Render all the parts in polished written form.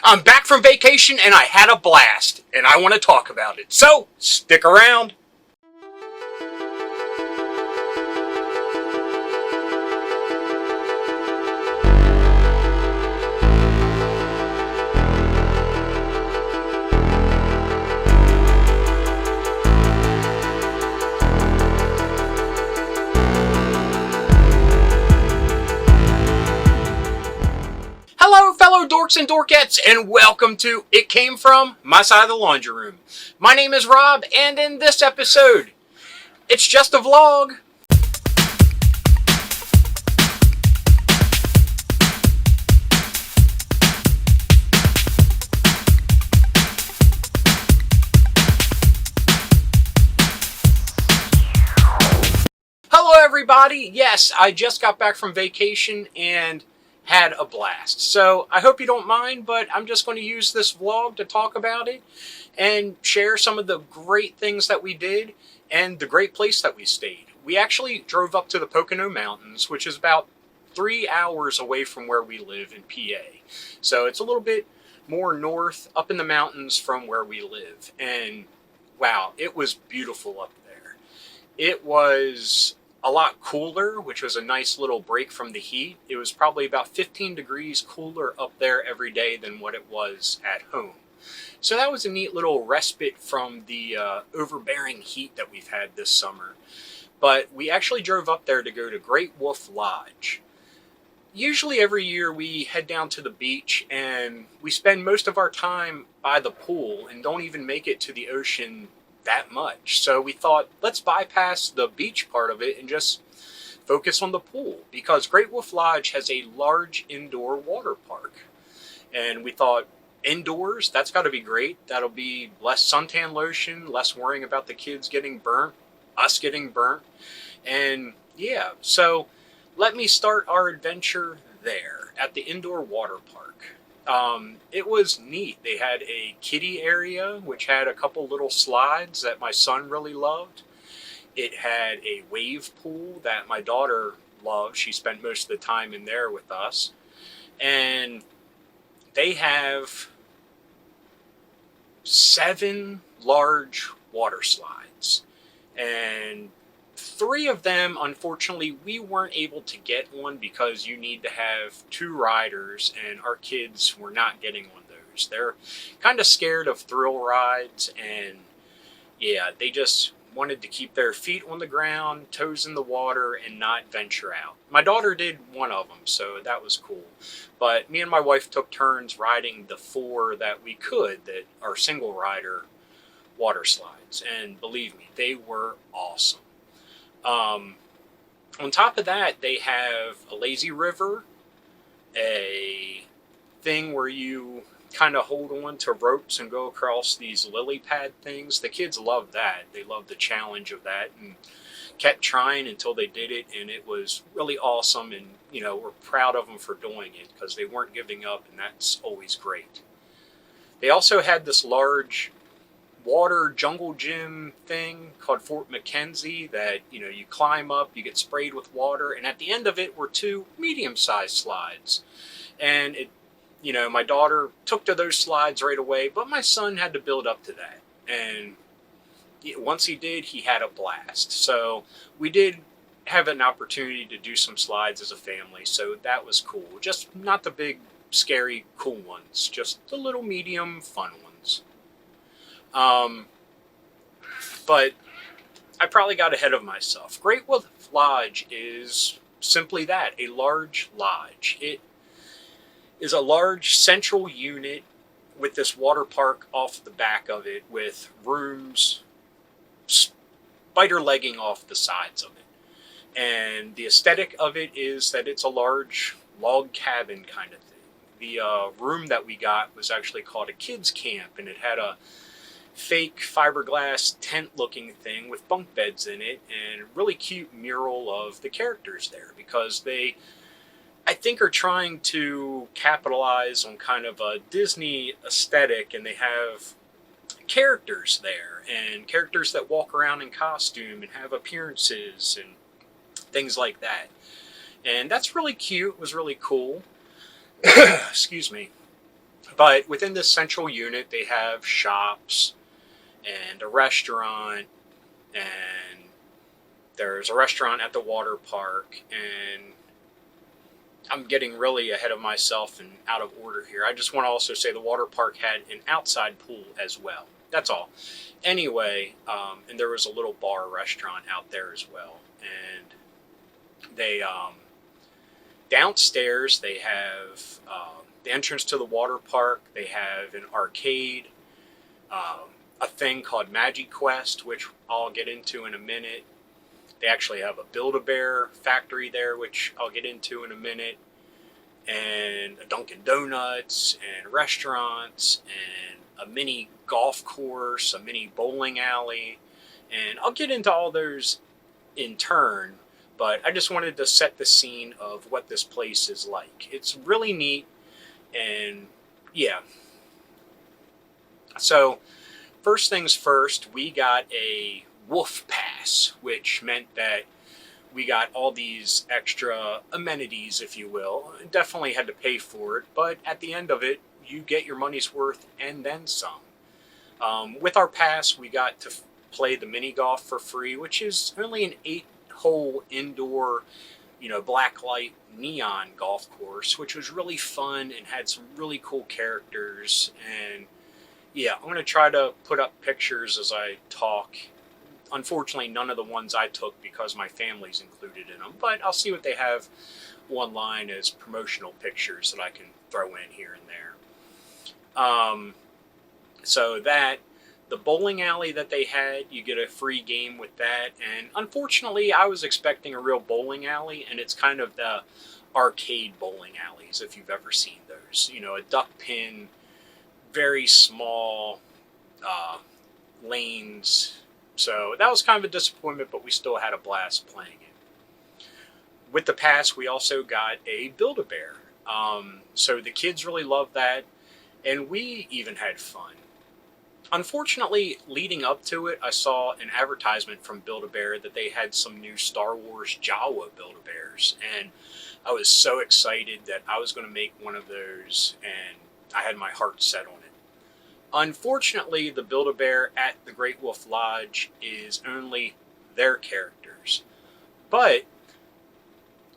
I'm back from vacation and I had a blast, and I want to talk about it. So, stick around. Hello, fellow dorks and dorkettes, and welcome to It Came From My Side of the Laundry Room. My name is Rob, and in this episode, it's just a vlog. Hello, everybody. Yes, I just got back from vacation and had a blast. So I hope you don't mind, but I'm just going to use this vlog to talk about it and share some of the great things that we did and the great place that we stayed. We actually drove up to the Pocono Mountains, which is about 3 hours away from where we live in PA. So it's a little bit more north up in the mountains from where we live. And wow, it was beautiful up there. It was a lot cooler, which was a nice little break from the heat. It was probably about 15 degrees cooler up there every day than what it was at home. So that was a neat little respite from the overbearing heat that we've had this summer. But we actually drove up there to go to Great Wolf Lodge. Usually every year we head down to the beach and we spend most of our time by the pool and don't even make it to the ocean that much. So we thought, let's bypass the beach part of it and just focus on the pool, because Great Wolf Lodge has a large indoor water park. And we thought, indoors, that's got to be great. That'll be less suntan lotion, less worrying about the kids getting burnt, us getting burnt. And yeah, so let me start our adventure there at the indoor water park. It was neat. They had a kiddie area, which had a couple little slides that my son really loved. It had a wave pool that my daughter loved. She spent most of the time in there with us. And they have 7 large water slides. And 3 of them, unfortunately, we weren't able to get one because you need to have 2 riders, and our kids were not getting on those. They're kind of scared of thrill rides, and yeah, they just wanted to keep their feet on the ground, toes in the water, and not venture out. My daughter did one of them, so that was cool. But me and my wife took turns riding the 4 that we could, that are single rider water slides, and believe me, they were awesome. On top of that, they have a lazy river, a thing where you kind of hold on to ropes and go across these lily pad things. The kids love that. They love the challenge of that and kept trying until they did it, and it was really awesome. And, you know, we're proud of them for doing it because they weren't giving up, and that's always great. They also had this large water jungle gym thing called Fort McKenzie that, you know, you climb up, you get sprayed with water, and at the end of it were 2 medium-sized slides. And it, you know, my daughter took to those slides right away, but my son had to build up to that. And once he did, he had a blast. So we did have an opportunity to do some slides as a family, so that was cool. Just not the big, scary, cool ones, just the little medium, fun ones. But I probably got ahead of myself. Great Wolf Lodge is simply that, a large lodge. It is a large central unit with this water park off the back of it, with rooms spider legging off the sides of it. And the aesthetic of it is that it's a large log cabin kind of thing. The room that we got was actually called a kids camp, and it had a fake fiberglass tent looking thing with bunk beds in it, and a really cute mural of the characters there, because they, I think, are trying to capitalize on kind of a Disney aesthetic, and they have characters there, and characters that walk around in costume and have appearances and things like that. And that's really cute. It was really cool. Excuse me. But within this central unit, they have shops and a restaurant, and there's a restaurant at the water park. And I'm getting really ahead of myself and out of order here. I just want to also say the water park had an outside pool as well. That's all. Anyway, and there was a little bar restaurant out there as well. And they downstairs they have the entrance to the water park. They have an arcade, a thing called Magiquest, which I'll get into in a minute. They actually have a Build-A-Bear factory there, which I'll get into in a minute, and a Dunkin' Donuts, and restaurants, and a mini golf course, a mini bowling alley, and I'll get into all those in turn, but I just wanted to set the scene of what this place is like. It's really neat, and yeah. So, first things first, we got a Woof Pass, which meant that we got all these extra amenities, if you will. Definitely had to pay for it, but at the end of it, you get your money's worth and then some. With our pass, we got to play the mini golf for free, which is only an 8-hole indoor, blacklight neon golf course, which was really fun and had some really cool characters. And yeah, I'm going to try to put up pictures as I talk. Unfortunately, none of the ones I took because my family's included in them, but I'll see what they have online as promotional pictures that I can throw in here and there. So the bowling alley that they had, you get a free game with that. And unfortunately, I was expecting a real bowling alley, and it's kind of the arcade bowling alleys, if you've ever seen those. A duck pin, very small lanes. So that was kind of a disappointment, but we still had a blast playing it. With the pass, we also got a Build-A-Bear. So the kids really loved that, and we even had fun. Unfortunately, leading up to it, I saw an advertisement from Build-A-Bear that they had some new Star Wars Jawa Build-A-Bears, and I was so excited that I was going to make one of those, and I had my heart set on it. Unfortunately, the Build-A-Bear at the Great Wolf Lodge is only their characters. But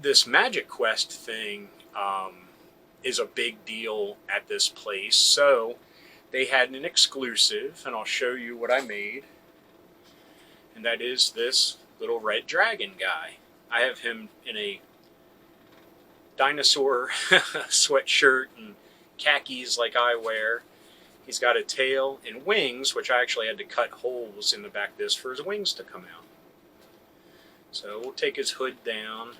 this Magiquest thing is a big deal at this place. So they had an exclusive, and I'll show you what I made. And that is this little red dragon guy. I have him in a dinosaur sweatshirt and khakis like I wear. He's got a tail and wings, which I actually had to cut holes in the back of this for his wings to come out. So we'll take his hood down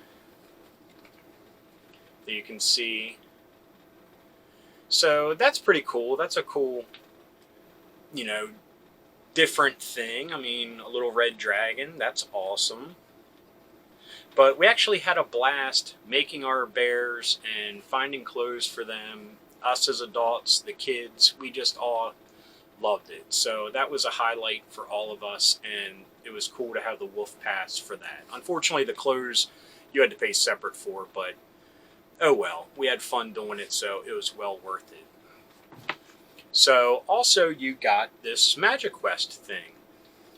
that you can see. So that's pretty cool. That's a cool, different thing. I mean, a little red dragon, that's awesome. But we actually had a blast making our bears and finding clothes for them. Us as adults, the kids, we just all loved it. So that was a highlight for all of us, and it was cool to have the Woof Pass for that. Unfortunately, the clothes you had to pay separate for, but oh well. We had fun doing it, so it was well worth it. So also you got this Magiquest thing.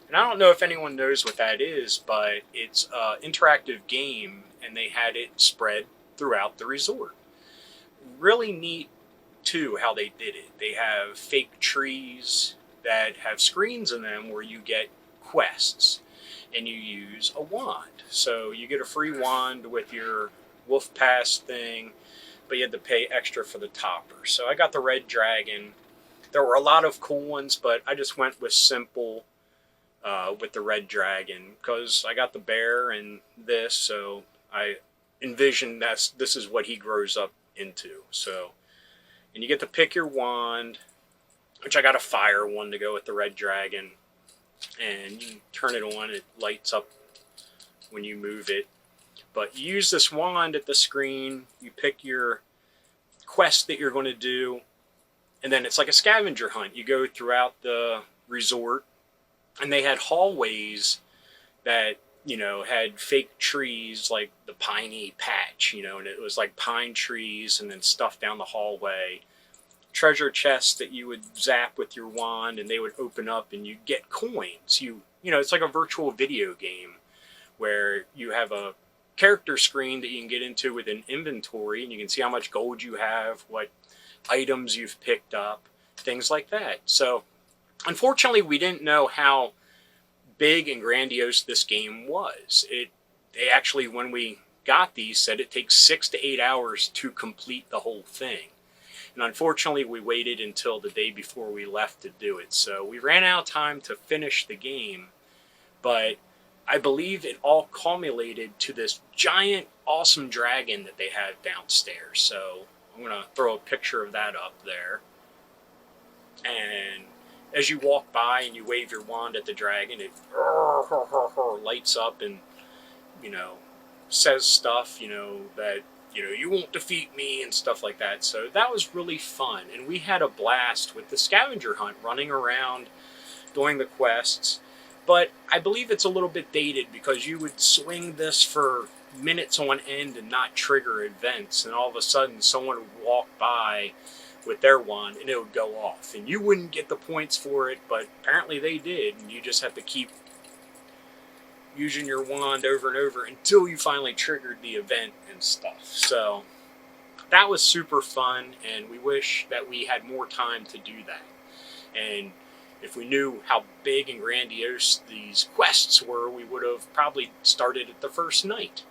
And I don't know if anyone knows what that is, but it's an interactive game, and they had it spread throughout the resort. Really neat too how they did it. They have fake trees that have screens in them where you get quests, and you use a wand. So you get a free wand with your Woof Pass thing, but you had to pay extra for the topper. So I got the red dragon. There were a lot of cool ones, but I just went with simple with the red dragon because I got the bear and this, so I envisioned this is what he grows up into. So, and you get to pick your wand, which I got a fire one to go with the red dragon, and you turn it on, it lights up when you move it. But you use this wand at the screen, you pick your quest that you're going to do, and then it's like a scavenger hunt. You go throughout the resort, and they had hallways that, had fake trees like the piney patch, and it was like pine trees and then stuff down the hallway. treasure chests that you would zap with your wand, and they would open up, and you'd get coins. It's like a virtual video game where you have a character screen that you can get into with an inventory, and you can see how much gold you have, what items you've picked up, things like that. So unfortunately, we didn't know how big and grandiose this game was. They actually, when we got these, said it takes 6 to 8 hours to complete the whole thing. And unfortunately, we waited until the day before we left to do it. So we ran out of time to finish the game, but I believe it all culminated to this giant, awesome dragon that they had downstairs. So I'm going to throw a picture of that up there. And as you walk by and you wave your wand at the dragon, it lights up and, says stuff, that, you won't defeat me and stuff like that. So that was really fun. And we had a blast with the scavenger hunt, running around, doing the quests. But I believe it's a little bit dated because you would swing this for minutes on end and not trigger events. And all of a sudden someone would walk by with their wand and it would go off. And you wouldn't get the points for it, but apparently they did. And you just have to keep using your wand over and over until you finally triggered the event and stuff. So that was super fun, and we wish that we had more time to do that. And if we knew how big and grandiose these quests were, we would have probably started at the first night.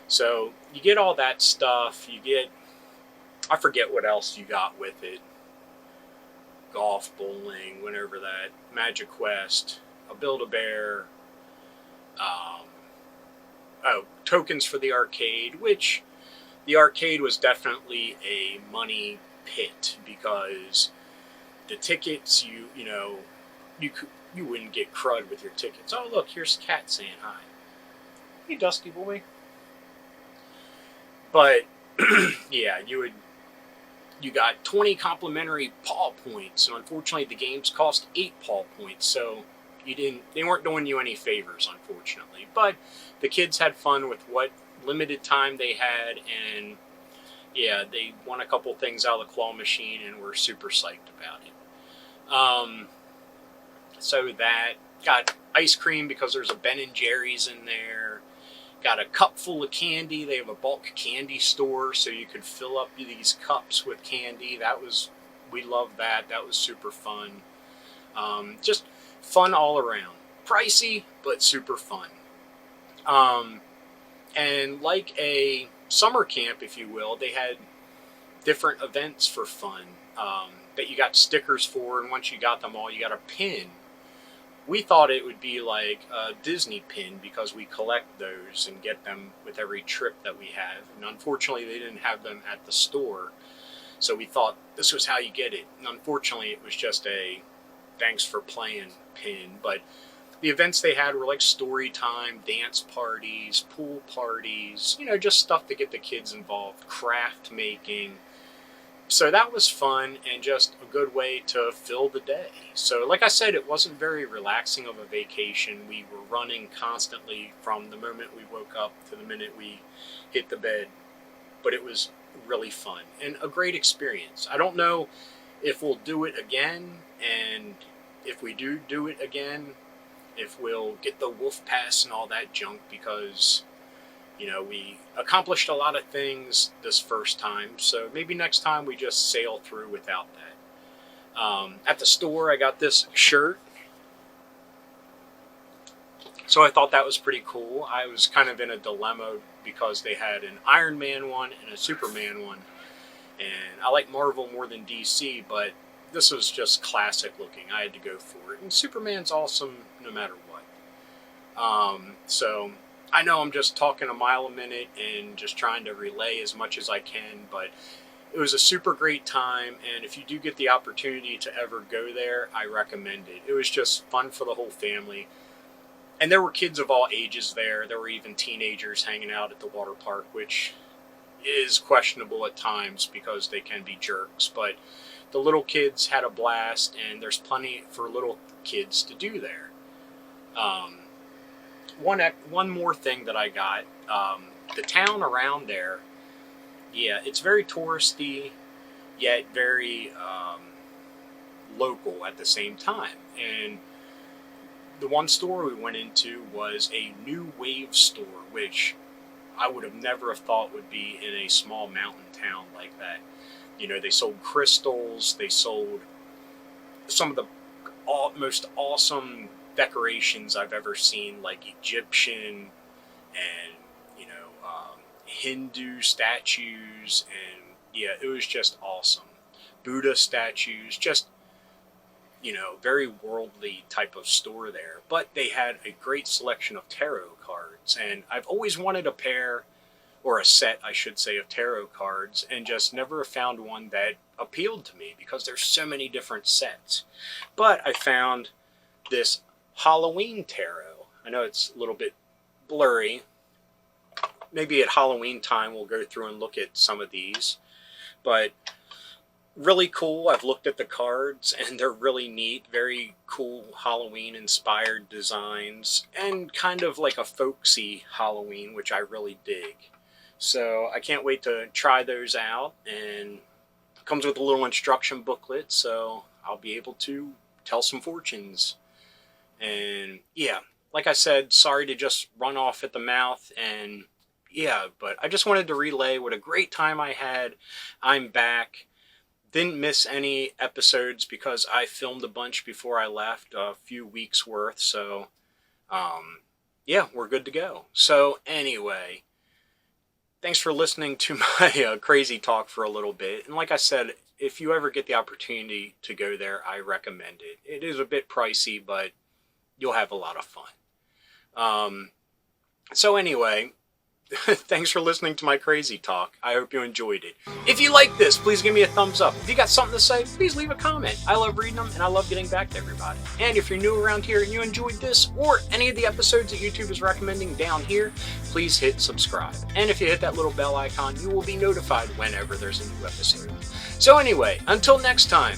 So you get all that stuff. I forget what else you got with it. Golf, bowling, whenever that, Magiquest, a Build-A-Bear, tokens for the arcade, which the arcade was definitely a money pit because the tickets, you wouldn't get crud with your tickets. Oh, look, here's Cat saying hi. Hey, Dusty boy. But yeah, you got 20 complimentary paw points, and unfortunately the games cost 8 paw points, so they weren't doing you any favors, unfortunately. But the kids had fun with what limited time they had, and yeah, they won a couple things out of the claw machine and were super psyched about it. So that, got ice cream because there's a Ben & Jerry's in there. Got a cup full of candy. They have a bulk candy store, so you could fill up these cups with candy. We loved that. That was super fun. Just fun all around. Pricey, but super fun. And like a summer camp, if you will, they had different events for fun that you got stickers for, and once you got them all, you got a pin. We thought it would be like a Disney pin because we collect those and get them with every trip that we have. And unfortunately, they didn't have them at the store. So we thought this was how you get it. And unfortunately, it was just a thanks for playing pin. But the events they had were like story time, dance parties, pool parties, just stuff to get the kids involved, craft making. So that was fun and just a good way to fill the day. So like I said, it wasn't very relaxing of a vacation. We were running constantly from the moment we woke up to the minute we hit the bed. But it was really fun and a great experience. I don't know if we'll do it again, and if we do it again, if we'll get the Woof Pass and all that junk, because we accomplished a lot of things this first time, so maybe next time we just sail through without that. At the store, I got this shirt, so I thought that was pretty cool. I was kind of in a dilemma because they had an Iron Man one and a Superman one, and I like Marvel more than DC, but this was just classic looking. I had to go for it, and Superman's awesome no matter what. So I know I'm just talking a mile a minute and just trying to relay as much as I can, but it was a super great time, and if you do get the opportunity to ever go there, I recommend it. It was just fun for the whole family, and there were kids of all ages there. There were even teenagers hanging out at the water park, which is questionable at times because they can be jerks, but the little kids had a blast, and there's plenty for little kids to do there. One more thing that I got, the town around there Yeah, it's very touristy, yet very local at the same time. And the one store we went into was a new wave store, which I would have never have thought would be in a small mountain town like that. You know, they sold crystals, they sold some of the most awesome decorations I've ever seen, like Egyptian and, Hindu statues, and yeah, it was just awesome. Buddha statues, just, very worldly type of store there. But they had a great selection of tarot cards, and I've always wanted a pair, or a set, I should say, of tarot cards, and just never found one that appealed to me because there's so many different sets. But I found this Halloween tarot. I know it's a little bit blurry. Maybe at Halloween time we'll go through and look at some of these. But really cool. I've looked at the cards and they're really neat. Very cool Halloween inspired designs and kind of like a folksy Halloween, which I really dig. So I can't wait to try those out, and it comes with a little instruction booklet, so I'll be able to tell some fortunes. And yeah, like I said, sorry to just run off at the mouth, and yeah, but I just wanted to relay what a great time I had. I'm back. Didn't miss any episodes because I filmed a bunch before I left, a few weeks worth, so yeah, we're good to go. So anyway, thanks for listening to my crazy talk for a little bit. And like I said, if you ever get the opportunity to go there, I recommend it. It is a bit pricey, but you'll have a lot of fun. So anyway, thanks for listening to my crazy talk. I hope you enjoyed it. If you like this, please give me a thumbs up. If you got something to say, please leave a comment. I love reading them, and I love getting back to everybody. And if you're new around here and you enjoyed this, or any of the episodes that YouTube is recommending down here, please hit subscribe. And if you hit that little bell icon, you will be notified whenever there's a new episode. So anyway, until next time,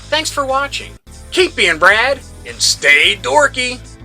thanks for watching. Keep being Brad, and stay dorky.